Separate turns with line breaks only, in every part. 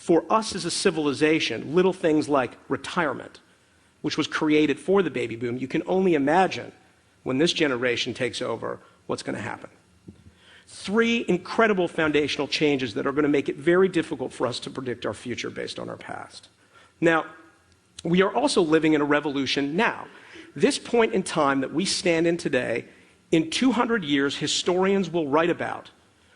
For us as a civilization, little things like retirement, which was created for the baby boom, you can only imagine when this generation takes over what's going to happen. 3 incredible foundational changes that are going to make it very difficult for us to predict our future based on our past. Now, we are also living in a revolution now. This point in time that we stand in today, in 200 years, historians will write about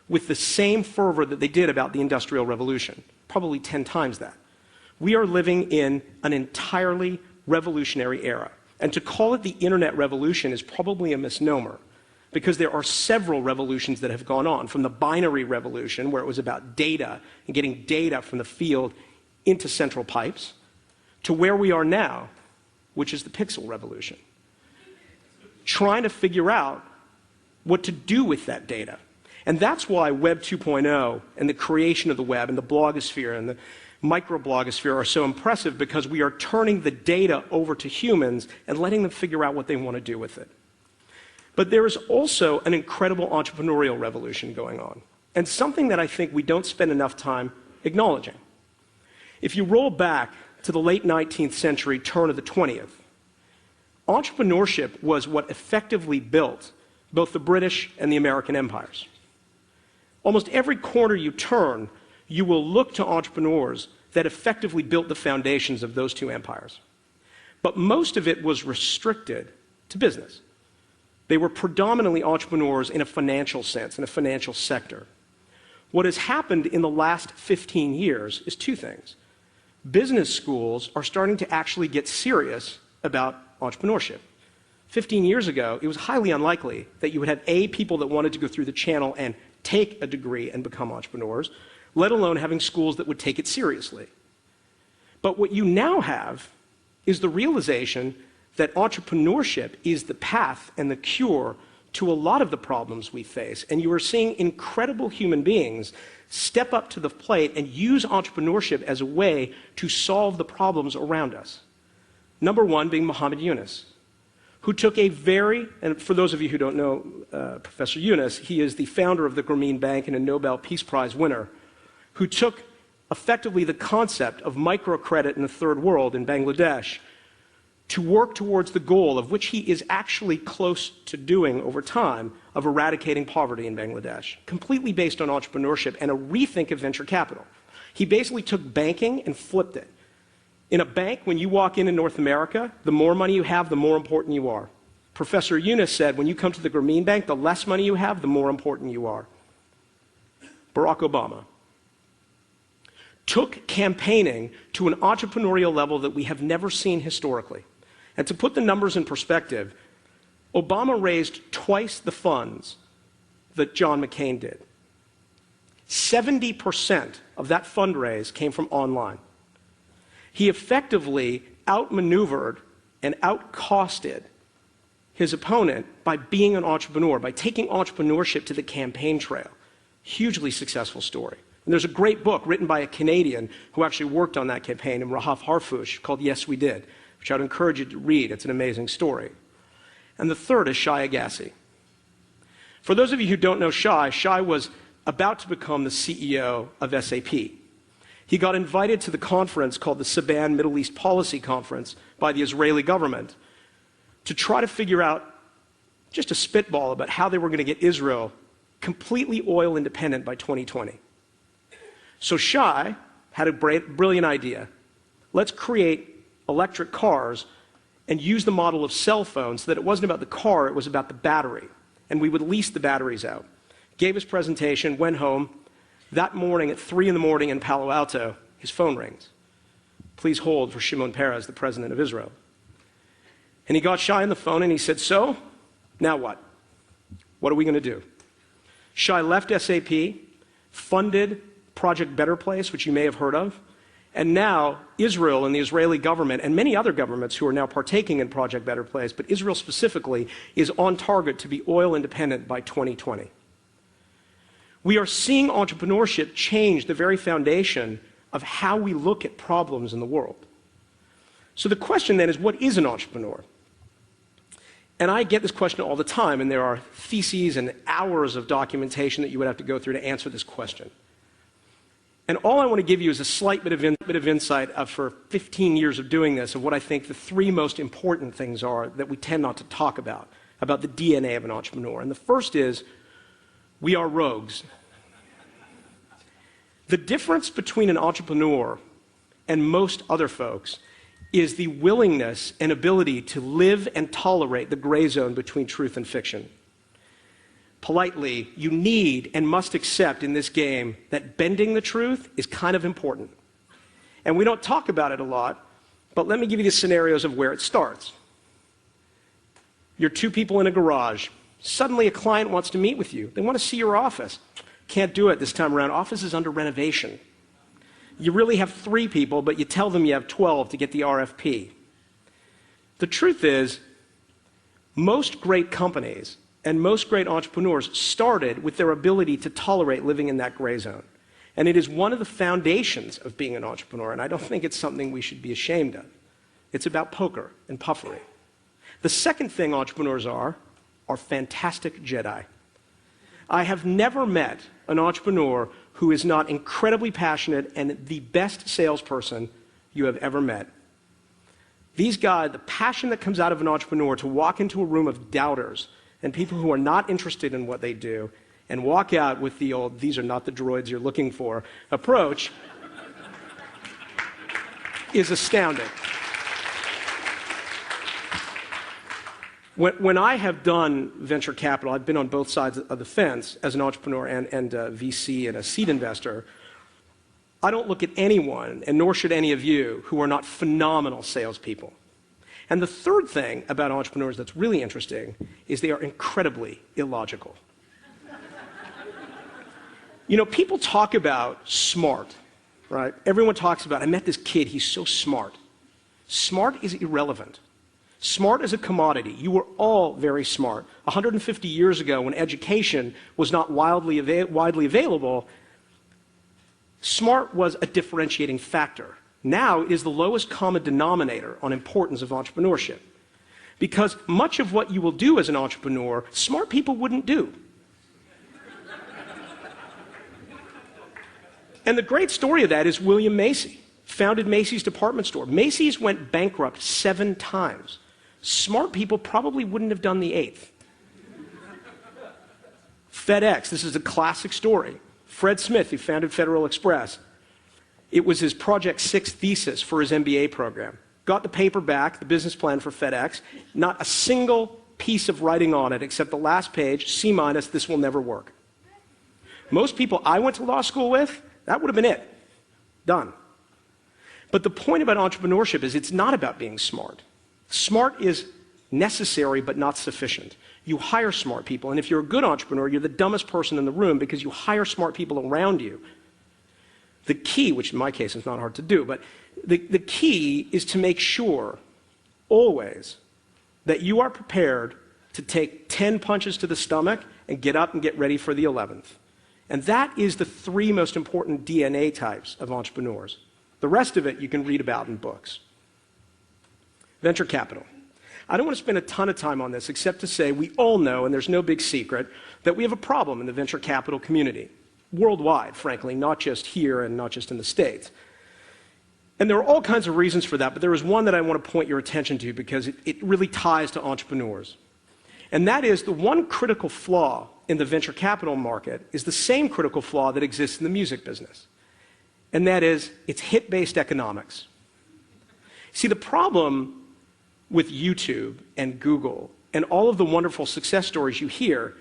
with the same fervor that they did about the Industrial Revolution, probably 10 times that. We are living in an entirely revolutionary era. And to call it the Internet revolution is probably a misnomer, because there are several revolutions that have gone on, from the binary revolution, where it was about data and getting data from the field into central pipes, to where we are now, which is the pixel revolution. Trying to figure out what to do with that data. And that's why Web 2.0 and the creation of the web and the blogosphere and the microblogosphere are so impressive, because we are turning the data over to humans and letting them figure out what they want to do with it. But there is also an incredible entrepreneurial revolution going on, and something that I think we don't spend enough time acknowledging. If you roll back to the late 19th century, turn of the 20th, entrepreneurship was what effectively built both the British and the American empires. Almost every corner you turn, you will look to entrepreneurs that effectively built the foundations of those two empires. But most of it was restricted to business. They were predominantly entrepreneurs in a financial sense, in a financial sector. What has happened in the last 15 years is 2 things. Business schools are starting to actually get serious about entrepreneurship. 15 years ago, it was highly unlikely that you would have people that wanted to go through the channel and take a degree and become entrepreneurs, let alone having schools that would take it seriously. But what you now have is the realization that entrepreneurship is the path and the cure to a lot of the problems we face. And you are seeing incredible human beings step up to the plate and use entrepreneurship as a way to solve the problems around us. Number 1 being Muhammad Yunus, who took a and for those of you who don't know Professor Yunus, he is the founder of the Grameen Bank and a Nobel Peace Prize winner, who took effectively the concept of microcredit in the third world in Bangladesh to work towards the goal, of which he is actually close to doing over time, of eradicating poverty in Bangladesh, completely based on entrepreneurship and a rethink of venture capital. He basically took banking and flipped it. In a bank, when you walk in North America, the more money you have, the more important you are. Professor Yunus said, when you come to the Grameen Bank, the less money you have, the more important you are. Barack Obama took campaigning to an entrepreneurial level that we have never seen historically. And to put the numbers in perspective, Obama raised twice the funds that John McCain did. 70% of that fundraise came from online. He effectively outmaneuvered and outcosted his opponent by being an entrepreneur, by taking entrepreneurship to the campaign trail. Hugely successful story. And there's a great book written by a Canadian who actually worked on that campaign, Rahaf Harfouch, called Yes, We Did, which I'd encourage you to read. It's an amazing story. And the third is Shai Agassi. For those of you who don't know Shai was about to become the CEO of SAP. He got invited to the conference called the Saban Middle East Policy Conference by the Israeli government to try to figure out, just a spitball about how they were going to get Israel completely oil independent by 2020. So Shai had a brilliant idea. Let's create electric cars and use the model of cell phones so that it wasn't about the car, it was about the battery. And we would lease the batteries out. Gave his presentation, went home. That morning at 3 in the morning in Palo Alto, his phone rings. Please hold for Shimon Peres, the president of Israel. And he got Shai on the phone and he said, so, now what? What are we going to do? Shai left SAP, funded Project Better Place, which you may have heard of, and now Israel and the Israeli government and many other governments who are now partaking in Project Better Place, but Israel specifically, is on target to be oil independent by 2020. We are seeing entrepreneurship change the very foundation of how we look at problems in the world. So the question then is, what is an entrepreneur? And I get this question all the time, and there are theses and hours of documentation that you would have to go through to answer this question. And all I want to give you is a slight bit of insight for 15 years of doing this, of what I think the three most important things are that we tend not to talk about the DNA of an entrepreneur. And the first is, we are rogues. The difference between an entrepreneur and most other folks is the willingness and ability to live and tolerate the gray zone between truth and fiction. Politely, you need and must accept in this game that bending the truth is kind of important. And we don't talk about it a lot, but let me give you the scenarios of where it starts. You're two people in a garage. Suddenly a client wants to meet with you. They want to see your office. Can't do it this time around. Office is under renovation. You really have 3 people, but you tell them you have 12 to get the RFP. The truth is, most great companies and most great entrepreneurs started with their ability to tolerate living in that gray zone. And it is one of the foundations of being an entrepreneur, and I don't think it's something we should be ashamed of. It's about poker and puffery. The second thing entrepreneurs are fantastic Jedi. I have never met an entrepreneur who is not incredibly passionate and the best salesperson you have ever met. These guys, the passion that comes out of an entrepreneur to walk into a room of doubters and people who are not interested in what they do and walk out with the old, these are not the droids you're looking for approach, is astounding. When I have done venture capital, I've been on both sides of the fence as an entrepreneur and a VC and a seed investor. I don't look at anyone, and nor should any of you, who are not phenomenal salespeople. And the third thing about entrepreneurs that's really interesting is they are incredibly illogical. You know, people talk about smart, right? Everyone talks about, I met this kid, he's so smart. Smart is irrelevant. Smart is a commodity. You were all very smart. 150 years ago, when education was not widely available, smart was a differentiating factor. Now it is the lowest common denominator on importance of entrepreneurship. Because much of what you will do as an entrepreneur, smart people wouldn't do. And the great story of that is William Macy, founded Macy's department store. Macy's went bankrupt 7 times. Smart people probably wouldn't have done the 8th. FedEx, this is a classic story. Fred Smith, who founded Federal Express, it was his Project 6 thesis for his MBA program. Got the paper back, the business plan for FedEx, not a single piece of writing on it except the last page, C-, this will never work. Most people I went to law school with, that would have been it. Done. But the point about entrepreneurship is it's not about being smart. Smart is necessary but not sufficient. You hire smart people, and if you're a good entrepreneur, you're the dumbest person in the room because you hire smart people around you. The key, which in my case is not hard to do, but the key is to make sure, always, that you are prepared to take 10 punches to the stomach and get up and get ready for the 11th. And that is the 3 most important DNA types of entrepreneurs. The rest of it you can read about in books. Venture capital. I don't want to spend a ton of time on this except to say we all know, and there's no big secret, that we have a problem in the venture capital community. Worldwide, frankly, not just here and not just in the States. And there are all kinds of reasons for that, but there is one that I want to point your attention to because it really ties to entrepreneurs. And that is the one critical flaw in the venture capital market is the same critical flaw that exists in the music business. And that is, it's hit-based economics. See, the problem with YouTube and Google and all of the wonderful success stories you hear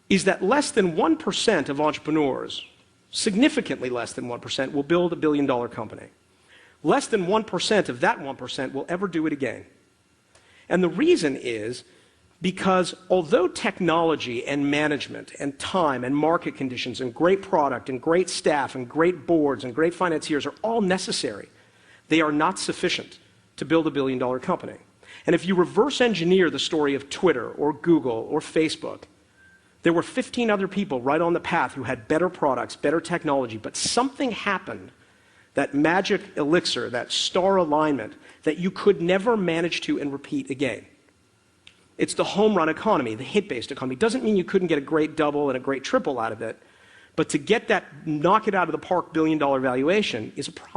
is that less than 1% of entrepreneurs, significantly less than 1%, will build a billion-dollar company. Less than 1% of that 1% will ever do it again. And the reason is because although technology and management and time and market conditions and great product and great staff and great boards and great financiers are all necessary, they are not sufficient to build a billion-dollar company. And if you reverse engineer the story of Twitter or Google or Facebook, there were 15 other people right on the path who had better products, better technology, but something happened, that magic elixir, that star alignment, that you could never manage to and repeat again. It's the home run economy, the hit-based economy. It doesn't mean you couldn't get a great double and a great triple out of it, But to get that knock it out of the park $1 billion valuation is a problem.